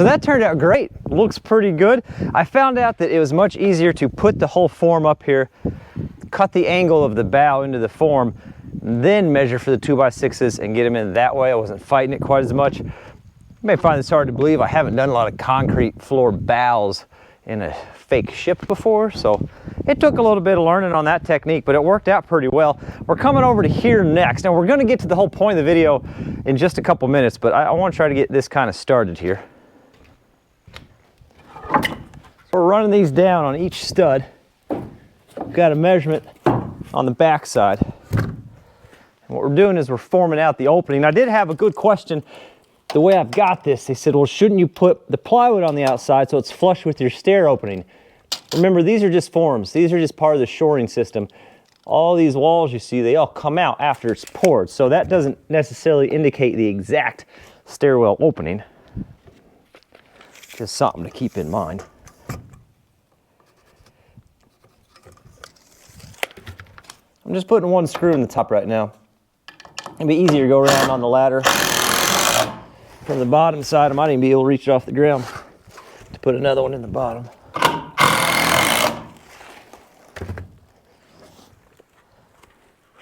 So that turned out great. Looks pretty good. I found out that it was much easier to put the whole form up here, cut the angle of the bow into the form, then measure for the 2x6s and get them in that way. I wasn't fighting it quite as much. You may find this hard to believe. I haven't done a lot of concrete floor bows in a fake ship before, so it took a little bit of learning on that technique, but it worked out pretty well. We're coming over to here next. Now we're going to get to the whole point of the video in just a couple minutes, but I want to try to get this kind of started here. So we're running these down on each stud. We've got a measurement on the back side. And what we're doing is we're forming out the opening. I did have a good question. The way I've got this, they said, well, shouldn't you put the plywood on the outside so it's flush with your stair opening? Remember, these are just forms. These are just part of the shoring system. All these walls you see, they all come out after it's poured. So that doesn't necessarily indicate the exact stairwell opening. Just something to keep in mind. I'm just putting one screw in the top right now. It'd be easier to go around on the ladder. From the bottom side, I might even be able to reach it off the ground to put another one in the bottom.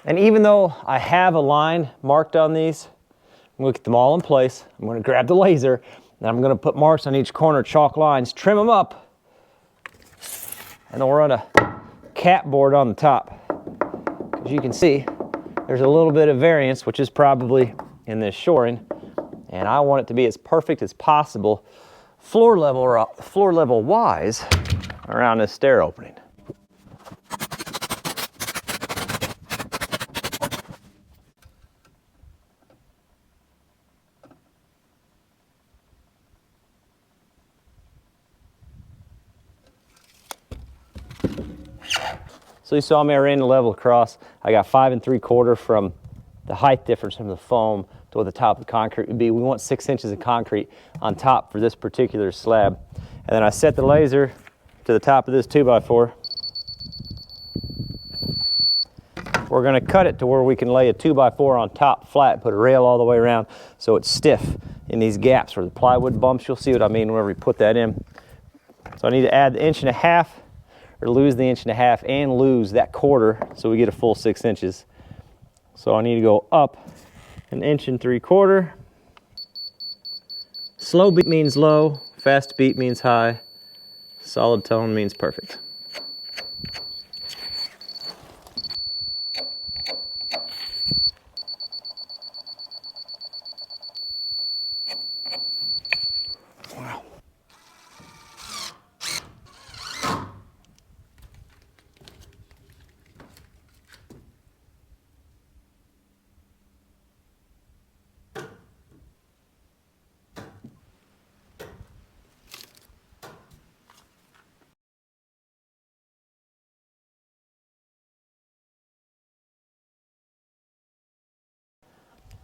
And even though I have a line marked on these, I'm going to get them all in place. I'm going to grab the laser, and I'm going to put marks on each corner, chalk lines, trim them up, and then we'll run a cap board on the top. As you can see, there's a little bit of variance, which is probably in this shoring, and I want it to be as perfect as possible floor level wise around this stair opening. So you saw me, I ran the level across. I got 5 3/4 from the height difference from the foam to what the top of the concrete would be. We want 6 inches of concrete on top for this particular slab. And then I set the laser to the top of this 2x4. We're gonna cut it to where we can lay a 2x4 on top flat, put a rail all the way around so it's stiff in these gaps where the plywood bumps. You'll see what I mean whenever we put that in. So I need to add the 1.5 inches, or lose the 1.5 inches and lose that 1/4 so we get a full 6 inches. So I need to go up 1 3/4 inches. Slow beat means low, fast beat means high, solid tone means perfect. Wow.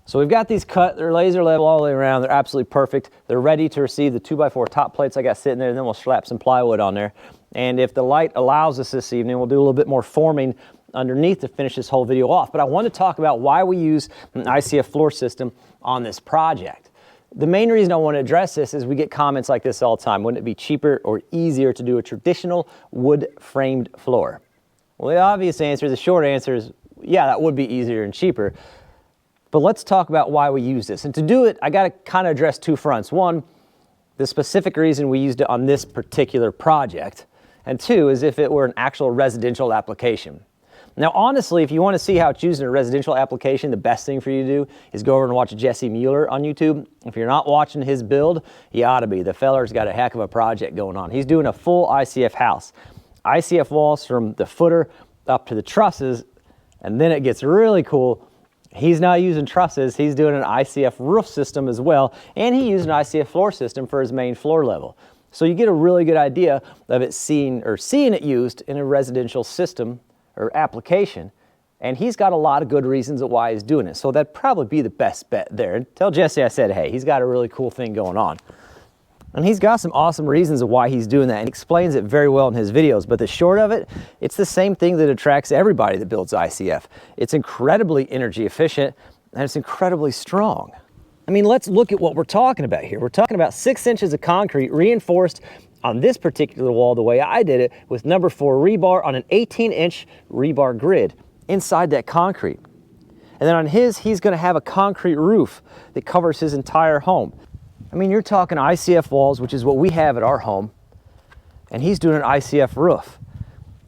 So we've got these cut, they're laser level all the way around, they're absolutely perfect. They're ready to receive the 2x4 top plates I got sitting there, and then we'll slap some plywood on there. And if the light allows us this evening, we'll do a little bit more forming underneath to finish this whole video off. But I want to talk about why we use an ICF floor system on this project. The main reason I want to address this is we get comments like this all the time. Wouldn't it be cheaper or easier to do a traditional wood framed floor? Well, the obvious answer, the short answer is, yeah, that would be easier and cheaper. But let's talk about why we use this. And to do it, I got to kind of address two fronts. One, the specific reason we used it on this particular project. And two, is if it were an actual residential application. Now, honestly, if you want to see how it's used in a residential application, the best thing for you to do is go over and watch Jesse Mueller on YouTube. If you're not watching his build, you ought to be. The feller's got a heck of a project going on. He's doing a full ICF house. ICF walls from the footer up to the trusses, and then it gets really cool. He's not using trusses, he's doing an ICF roof system as well, and he used an ICF floor system for his main floor level. So you get a really good idea of it seeing it used in a residential system or application, and he's got a lot of good reasons of why he's doing it. So that'd probably be the best bet there. And tell Jesse I said, hey, he's got a really cool thing going on. And he's got some awesome reasons of why he's doing that, and explains it very well in his videos. But the short of it, it's the same thing that attracts everybody that builds ICF. It's incredibly energy efficient, and it's incredibly strong. I mean, let's look at what we're talking about here. We're talking about 6 inches of concrete reinforced on this particular wall the way I did it, with number 4 rebar on an 18-inch rebar grid inside that concrete. And then on his, he's going to have a concrete roof that covers his entire home. I mean, you're talking ICF walls, which is what we have at our home, and he's doing an ICF roof.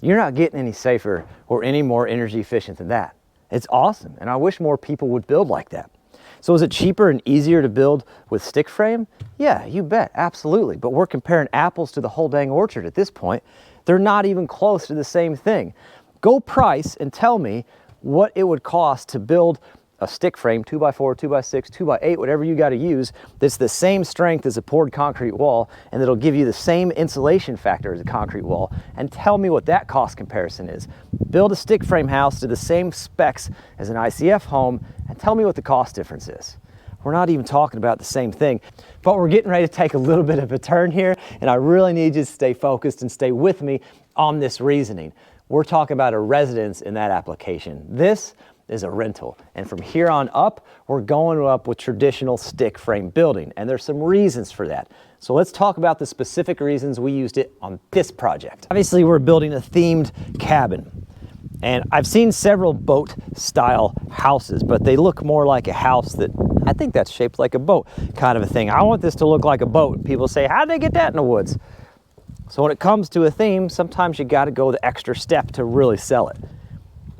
You're not getting any safer or any more energy efficient than that. It's awesome, and I wish more people would build like that. So is it cheaper and easier to build with stick frame? Yeah, you bet, absolutely. But we're comparing apples to the whole dang orchard at this point. They're not even close to the same thing. Go price and tell me what it would cost to build a stick frame, 2x4, 2x6, 2x8, whatever you got to use, that's the same strength as a poured concrete wall, and that'll give you the same insulation factor as a concrete wall, and tell me what that cost comparison is. Build a stick frame house to the same specs as an ICF home, and tell me what the cost difference is. We're not even talking about the same thing, but we're getting ready to take a little bit of a turn here, and I really need you to stay focused and stay with me on this reasoning. We're talking about a residence in that application. This is a rental. And from here on up, we're going up with traditional stick frame building. And there's some reasons for that. So let's talk about the specific reasons we used it on this project. Obviously, we're building a themed cabin. And I've seen several boat style houses, but they look more like a house that I think that's shaped like a boat kind of a thing. I want this to look like a boat. People say, how'd they get that in the woods? So when it comes to a theme, sometimes you got to go the extra step to really sell it.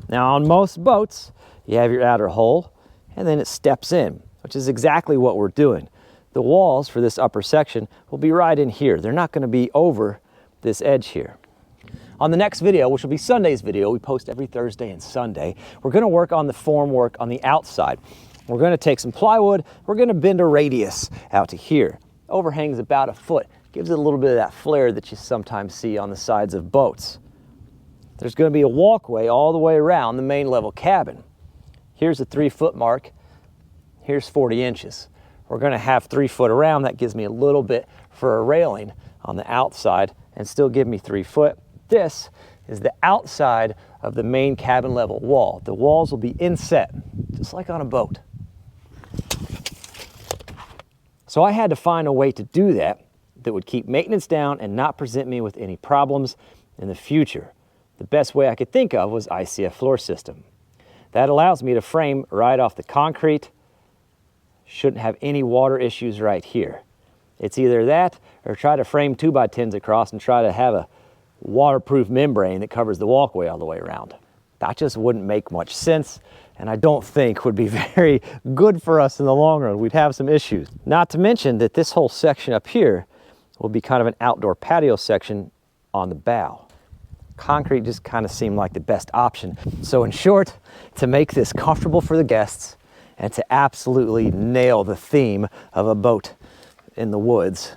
Now on most boats, you have your outer hull, and then it steps in, which is exactly what we're doing. The walls for this upper section will be right in here. They're not going to be over this edge here. On the next video, which will be Sunday's video, we post every Thursday and Sunday, we're going to work on the form work on the outside. We're going to take some plywood, we're going to bend a radius out to here. Overhang's about 1 foot. Gives it a little bit of that flare that you sometimes see on the sides of boats. There's going to be a walkway all the way around the main level cabin. Here's a 3-foot mark. Here's 40 inches. We're going to have 3 foot around. That gives me a little bit for a railing on the outside and still give me 3 foot. This is the outside of the main cabin level wall. The walls will be inset, just like on a boat. So I had to find a way to do that that would keep maintenance down and not present me with any problems in the future. The best way I could think of was ICF floor system. That allows me to frame right off the concrete. Shouldn't have any water issues right here. It's either that or try to frame 2x10s across and try to have a waterproof membrane that covers the walkway all the way around. That just wouldn't make much sense, and I don't think would be very good for us in the long run. We'd have some issues. Not to mention that this whole section up here will be kind of an outdoor patio section on the bow. Concrete just kind of seemed like the best option. So in short, to make this comfortable for the guests and to absolutely nail the theme of a boat in the woods,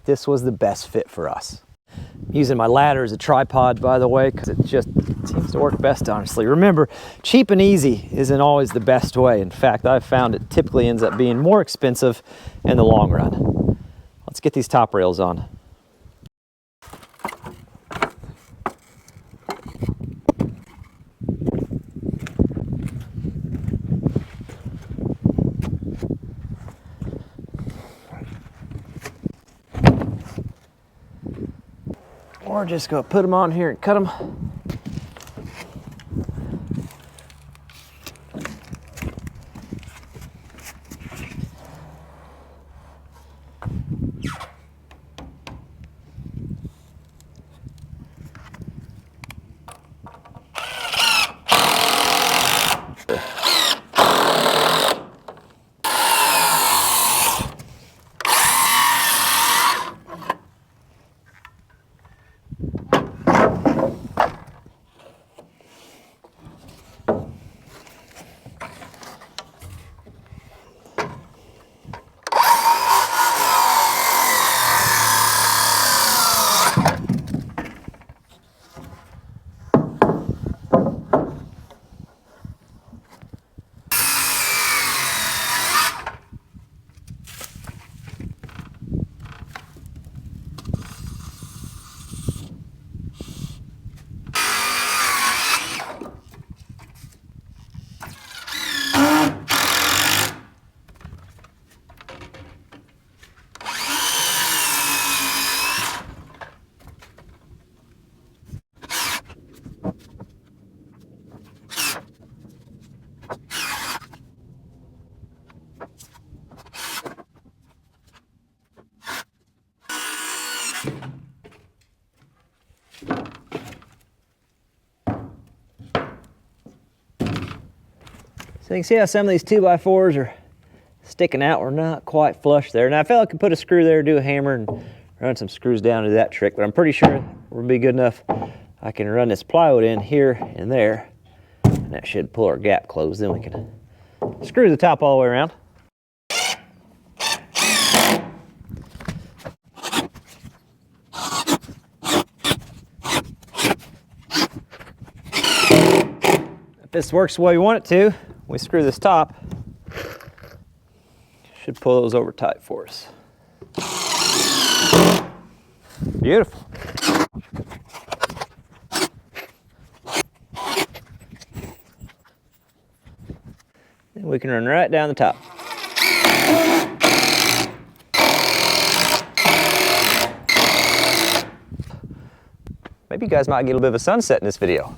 this was the best fit for us. I'm using my ladder as a tripod, by the way, because it just seems to work best, honestly. Remember, cheap and easy isn't always the best way. In fact, I've found it typically ends up being more expensive in the long run. Let's get these top rails on. We're just going to put them on here and cut them. So you can see how some of these 2x4s are sticking out. We're not quite flush there. Now I felt I could put a screw there, do a hammer, and run some screws down to that trick, but I'm pretty sure we'll be good enough. I can run this plywood in here and there, and that should pull our gap closed. Then we can screw the top all the way around. If this works the way we want it to, we screw this top. Should pull those over tight for us. Beautiful. Then we can run right down the top. Maybe you guys might get a little bit of a sunset in this video.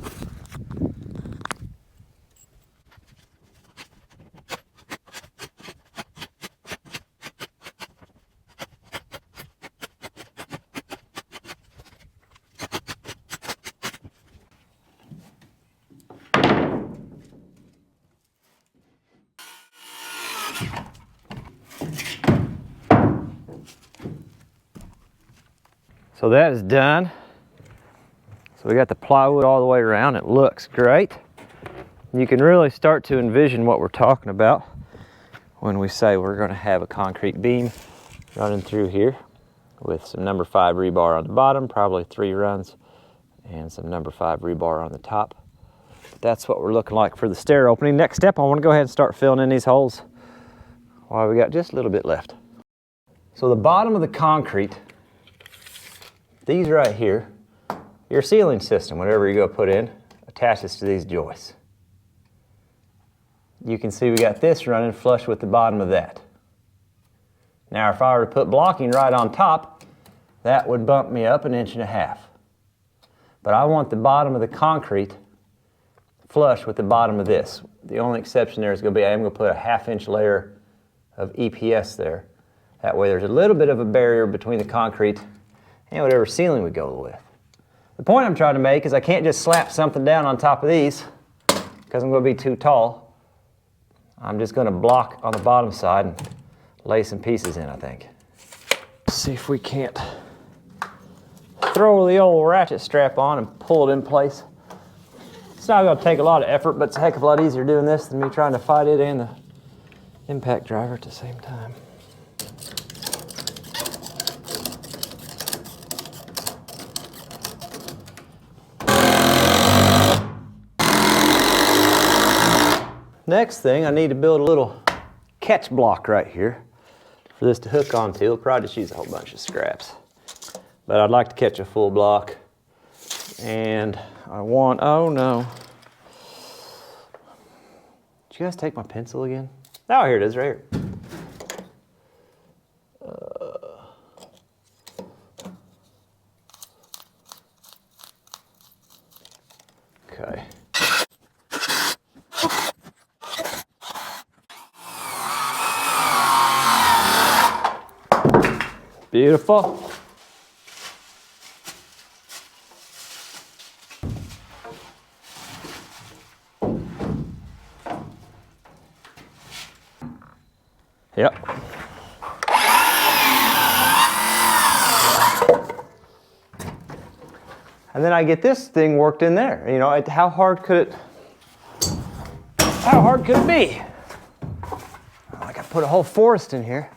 So that is done. So we got the plywood all the way around. It looks great. You can really start to envision what we're talking about when we say we're going to have a concrete beam running through here with some number 5 rebar on the bottom, probably 3 runs, and some number 5 rebar on the top. That's what we're looking like for the stair opening. Next step, I want to go ahead and start filling in these holes while we got just a little bit left. So the bottom of the concrete, these right here, your ceiling system, whatever you go put in, attaches to these joists. You can see we got this running flush with the bottom of that. Now if I were to put blocking right on top, that would bump me up 1.5 inches. But I want the bottom of the concrete flush with the bottom of this. The only exception there is going to be I am going to put a 1/2 inch layer of EPS there. That way there's a little bit of a barrier between the concrete and whatever ceiling we go with. The point I'm trying to make is I can't just slap something down on top of these because I'm going to be too tall. I'm just going to block on the bottom side and lay some pieces in, I think. Let's see if we can't throw the old ratchet strap on and pull it in place. It's not going to take a lot of effort, but it's a heck of a lot easier doing this than me trying to fight it and the impact driver at the same time. Next thing, I need to build a little catch block right here for this to hook onto. It'll probably just use a whole bunch of scraps. But I'd like to catch a full block. And I want, oh no. Did you guys take my pencil again? Oh, here it is, right here. Okay. Beautiful. Yep. And then I get this thing worked in there. You know, how hard could it be? I got to put a whole forest in here.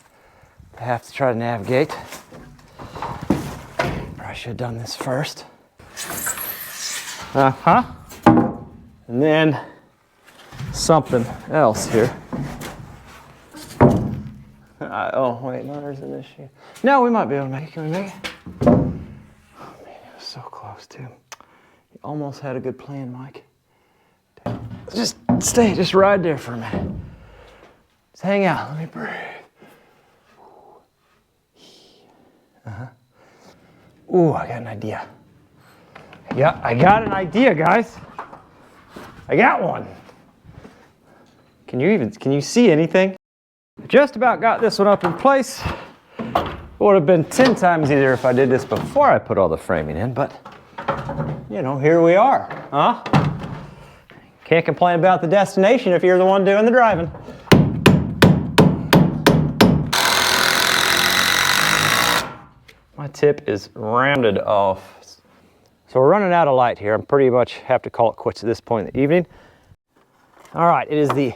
I have to try to navigate. I should have done this first. And then something else here. Oh, wait, no, there's an issue. No, we might be able to make it. Can we make it? Oh, man, it was so close, too. You almost had a good plan, Mike. Just stay, just ride there for a minute. Just hang out, let me breathe. Ooh, I got an idea. Yeah, I got an idea, guys. I got one. Can you see anything? Just about got this one up in place. It would have been 10 times easier if I did this before I put all the framing in, but you know, here we are, huh? Can't complain about the destination if you're the one doing the driving. My tip is rounded off. So we're running out of light here. I'm pretty much have to call it quits at this point in the evening. All right, it is the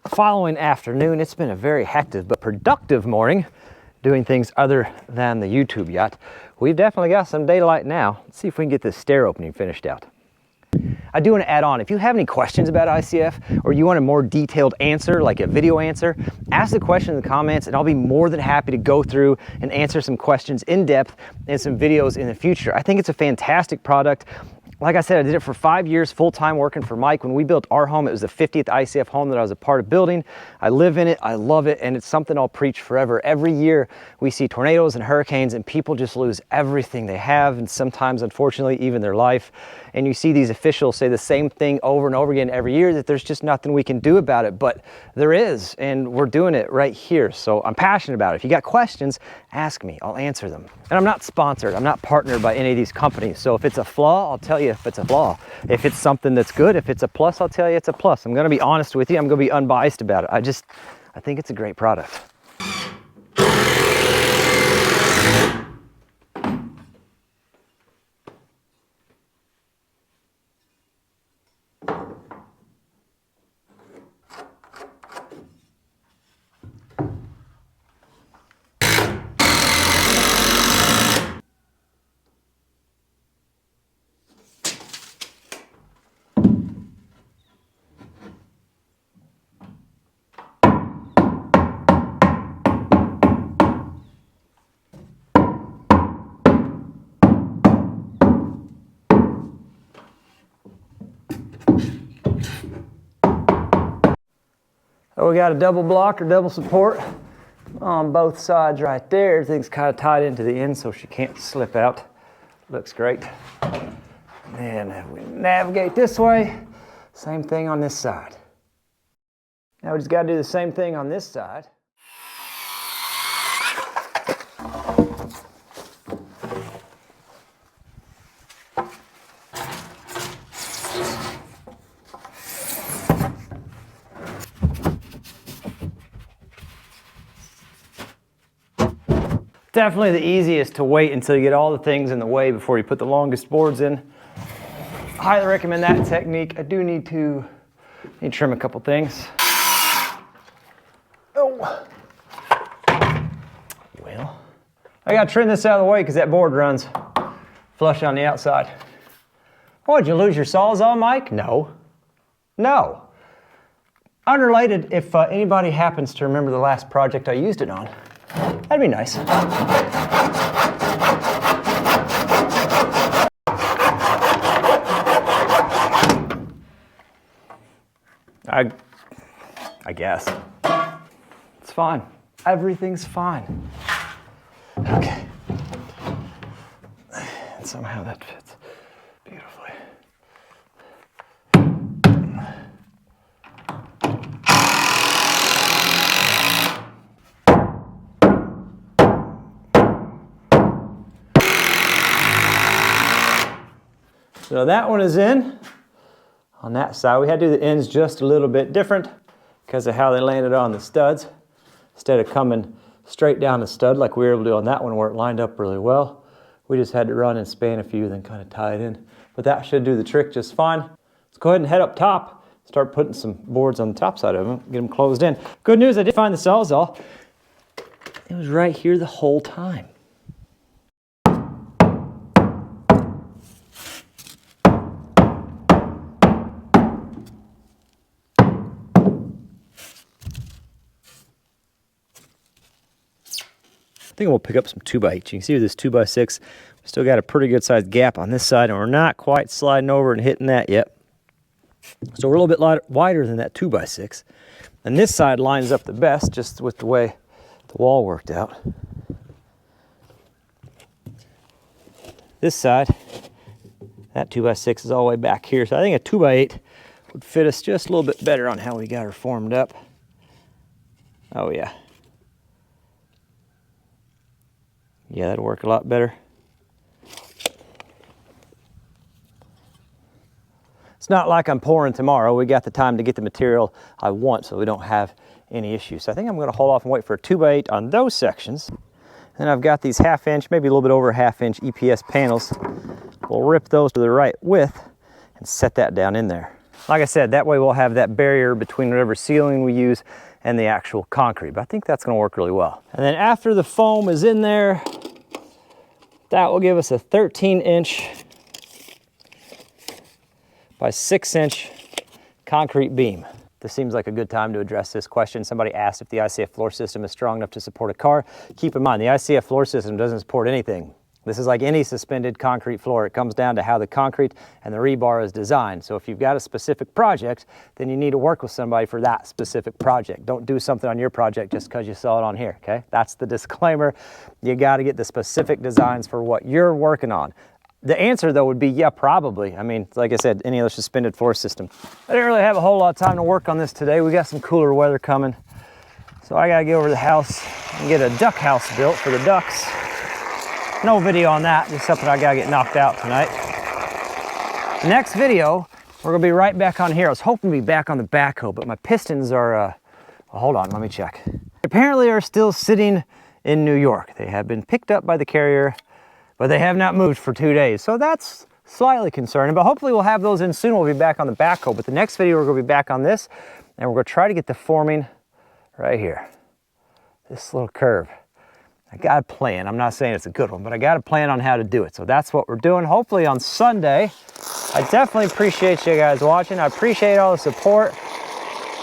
following afternoon. It's been a very hectic but productive morning doing things other than the YouTube yacht. We've definitely got some daylight now. Let's see if we can get this stair opening finished out. I do want to add on, if you have any questions about ICF or you want a more detailed answer, like a video answer, ask the question in the comments and I'll be more than happy to go through and answer some questions in depth in some videos in the future. I think it's a fantastic product. Like I said, I did it for 5 years full-time working for Mike. When we built our home, it was the 50th ICF home that I was a part of building. I live in it, I love it, and it's something I'll preach forever. Every year we see tornadoes and hurricanes and people just lose everything they have, and sometimes, unfortunately, even their life. And you see these officials say the same thing over and over again every year, that there's just nothing we can do about it, but there is, and we're doing it right here. So I'm passionate about it. If you got questions, ask me, I'll answer them. And I'm not sponsored, I'm not partnered by any of these companies. So if it's a flaw, I'll tell you if it's a flaw. If it's something that's good, if it's a plus, I'll tell you it's a plus. I'm gonna be honest with you, I'm gonna be unbiased about it. I think it's a great product. So we got a double block or double support on both sides right there. Everything's kind of tied into the end so she can't slip out. Looks great. And if we navigate this way, same thing on this side. Now we just got to do the same thing on this side. Definitely the easiest to wait until you get all the things in the way before you put the longest boards in. Highly recommend that technique. I do need to trim a couple things. Oh. Well, I gotta trim this out of the way because that board runs flush on the outside. Oh, did you lose your Sawzall, Mike? No. No. Unrelated, if anybody happens to remember the last project I used it on, that'd be nice. I guess. It's fine. Everything's fine. Okay. And somehow that fits beautifully. So that one is in. On that side, we had to do the ends just a little bit different because of how they landed on the studs. Instead of coming straight down the stud like we were able to do on that one where it lined up really well, we just had to run and span a few, then kind of tie it in. But that should do the trick just fine. Let's go ahead and head up top, start putting some boards on the top side of them, get them closed in. Good news, I did find the Sawzall. It was right here the whole time. I think we'll pick up some 2x8. You can see with this 2x6, we still got a pretty good sized gap on this side, and we're not quite sliding over and hitting that yet. So we're a little bit wider than that 2x6. And this side lines up the best just with the way the wall worked out. This side, that 2x6 is all the way back here. So I think a 2x8 would fit us just a little bit better on how we got her formed up. Oh yeah. Yeah, that'll work a lot better. It's not like I'm pouring tomorrow. We got the time to get the material I want, so we don't have any issues. So I think I'm gonna hold off and wait for a 2x8 on those sections. Then I've got these 1/2 inch, maybe a little bit over 1/2 inch EPS panels. We'll rip those to the right width and set that down in there. Like I said, that way we'll have that barrier between whatever ceiling we use and the actual concrete, but I think that's gonna work really well. And then after the foam is in there, that will give us a 13-inch by 6-inch concrete beam. This seems like a good time to address this question. Somebody asked if the ICF floor system is strong enough to support a car. Keep in mind, the ICF floor system doesn't support anything. This is like any suspended concrete floor. It comes down to how the concrete and the rebar is designed. So if you've got a specific project, then you need to work with somebody for that specific project. Don't do something on your project just because you saw it on here, okay? That's the disclaimer. You got to get the specific designs for what you're working on. The answer, though, would be, yeah, probably. I mean, like I said, any other suspended floor system. I didn't really have a whole lot of time to work on this today. We got some cooler weather coming. So I got to get over to the house and get a duck house built for the ducks. No video on that, just something I got to get knocked out tonight. Next video, we're going to be right back on here. I was hoping to be back on the backhoe, but my pistons are, well, hold on, let me check. Apparently are still sitting in New York. They have been picked up by the carrier, but they have not moved for 2 days. So that's slightly concerning, but hopefully we'll have those in soon. We'll be back on the backhoe. But the next video, we're gonna be back on this, and we're gonna try to get the forming right here. This little curve. I got a plan. I'm not saying it's a good one, but I got a plan on how to do it. So that's what we're doing. Hopefully on Sunday. I definitely appreciate you guys watching. I appreciate all the support.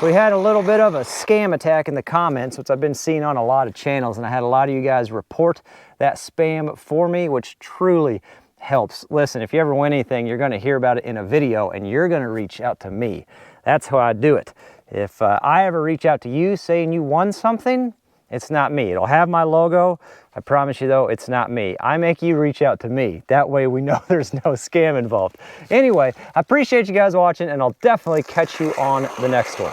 We had a little bit of a scam attack in the comments, which I've been seeing on a lot of channels, and I had a lot of you guys report that spam for me, which truly helps. Listen, if you ever win anything, you're gonna hear about it in a video, and you're gonna reach out to me. That's how I do it. If I ever reach out to you saying you won something, it's not me. It'll have my logo. I promise you though, it's not me. I make you reach out to me. That way we know there's no scam involved. Anyway, I appreciate you guys watching, and I'll definitely catch you on the next one.